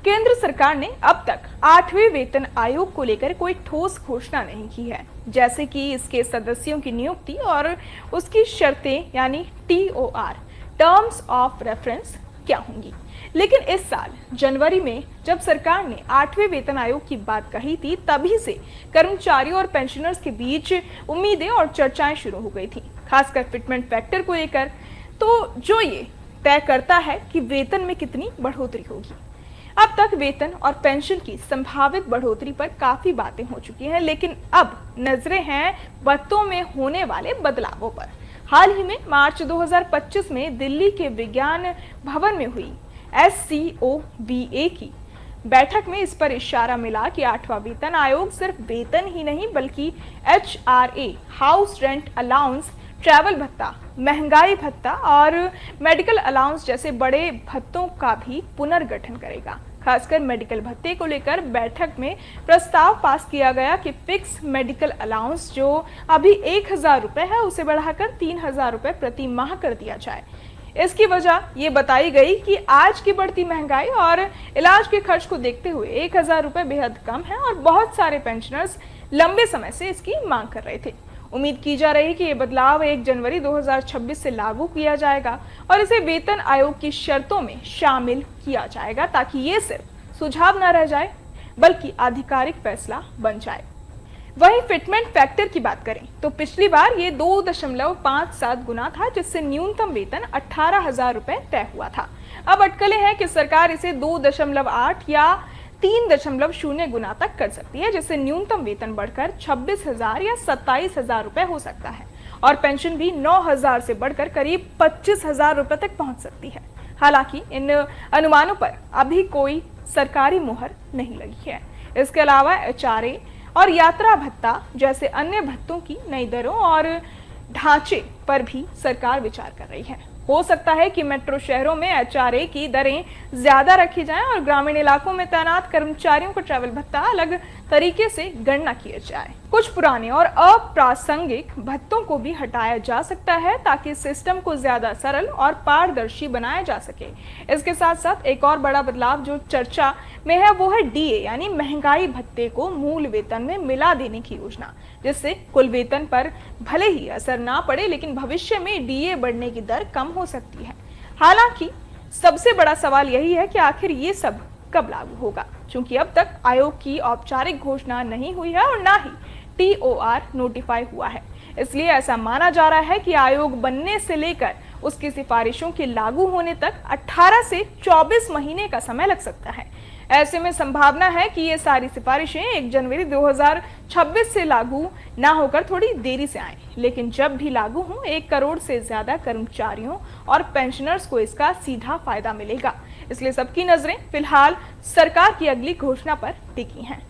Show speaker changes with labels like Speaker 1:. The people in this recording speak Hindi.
Speaker 1: केंद्र सरकार ने अब तक 8वें वेतन आयोग को लेकर कोई ठोस घोषणा नहीं की है, जैसे कि इसके सदस्यों की नियुक्ति और उसकी शर्तें यानी TOR टर्म्स ऑफ रेफरेंस क्या होंगी। लेकिन इस साल जनवरी में जब सरकार ने 8वें वेतन आयोग की बात कही थी, तभी से कर्मचारियों और पेंशनर्स के बीच उम्मीदें और चर्चाएं शुरू हो गई थी, खासकर फिटमेंट फैक्टर को लेकर, तो जो ये तय करता है कि वेतन में कितनी बढ़ोतरी होगी। अब तक वेतन और पेंशन की संभावित बढ़ोतरी पर काफी बातें हो चुकी हैं, लेकिन अब नजरें हैं भत्तों में होने वाले बदलावों पर। हाल ही में मार्च 2025 में दिल्ली के विज्ञान भवन में हुई SCOBA की बैठक में इस पर इशारा मिला कि 8वां वेतन आयोग सिर्फ वेतन ही नहीं बल्कि HRA, house rent allowance, travel भत्ता, महंगाई भत्ता और मेडिकल अलाउंस जैसे बड़े भत्तों का भी पुनर्गठन करेगा। खासकर मेडिकल भत्ते को लेकर बैठक में प्रस्ताव पास किया गया कि फिक्स मेडिकल अलाउंस जो अभी 1000 रुपए है उसे बढ़ाकर 3000 रुपए प्रति माह कर दिया जाए। इसकी वजह ये बताई गई कि आज की बढ़ती महंगाई और इलाज के खर्च को देखते हुए 1000 रुपए बेहद कम है और बहुत सारे पेंशनर्स लंबे समय से इसकी मांग कर रहे थे। उम्मीद की जा रही है कि ये बदलाव 1 जनवरी 2026 से लागू किया जाएगा और इसे वेतन आयोग की शर्तों में शामिल किया जाएगा, ताकि ये सिर्फ सुझाव न रह जाए बल्कि आधिकारिक फैसला बन जाए। वहीं फिटमेंट फैक्टर की बात करें तो पिछली बार ये 2.57 गुना था, जिससे न्यूनतम वेतन 18,000 रुपए तय हुआ था। अब अटकलें हैं कि सरकार इसे 2.8 या 3.0 गुना तक कर सकती है, जिससे न्यूनतम वेतन बढ़कर 26,000 या 27,000 रुपए हो सकता है और पेंशन भी 9,000 से बढ़कर करीब 25,000 रुपए तक पहुंच सकती है। हालांकि इन अनुमानों पर अभी कोई सरकारी मुहर नहीं लगी है। इसके अलावा HRA और यात्रा भत्ता जैसे अन्य भत्तों की नई दरों और ढांचे पर भी सरकार विचार कर रही है। हो सकता है कि मेट्रो शहरों में HRA की दरें ज्यादा रखी जाएं और ग्रामीण इलाकों में तैनात कर्मचारियों को ट्रैवल भत्ता अलग तरीके से गणना किया जाए। कुछ पुराने और अप्रासंगिक भत्तों को भी हटाया जा सकता है, ताकि सिस्टम को ज्यादा सरल और पारदर्शी बनाया जा सके। इसके साथ साथ एक और बड़ा बदलाव जो चर्चा में है वो है DA यानी महंगाई भत्ते को मूल वेतन में मिला देने की योजना, जिससे कुल वेतन पर भले ही असर ना पड़े, लेकिन भविष्य में DA बढ़ने की दर कम हो सकती है। हालांकि सबसे बड़ा सवाल यही है कि आखिर ये सब कब लागू होगा, क्योंकि अब तक आयोग की औपचारिक घोषणा नहीं हुई है और ना ही TOR नोटिफाई हुआ है। इसलिए ऐसा माना जा रहा है कि आयोग बनने से लेकर उसकी सिफारिशों के लागू होने तक 18 से 24 महीने का समय लग सकता है। ऐसे में संभावना है कि ये सारी सिफारिशें 1 जनवरी 2026 से लागू ना होकर थोड़ी देरी से आए, लेकिन जब भी लागू हों 1 करोड़ से ज्यादा कर्मचारियों और पेंशनर्स को इसका सीधा फायदा मिलेगा। इसलिए सबकी नजरें फिलहाल सरकार की अगली घोषणा पर टिकी हैं।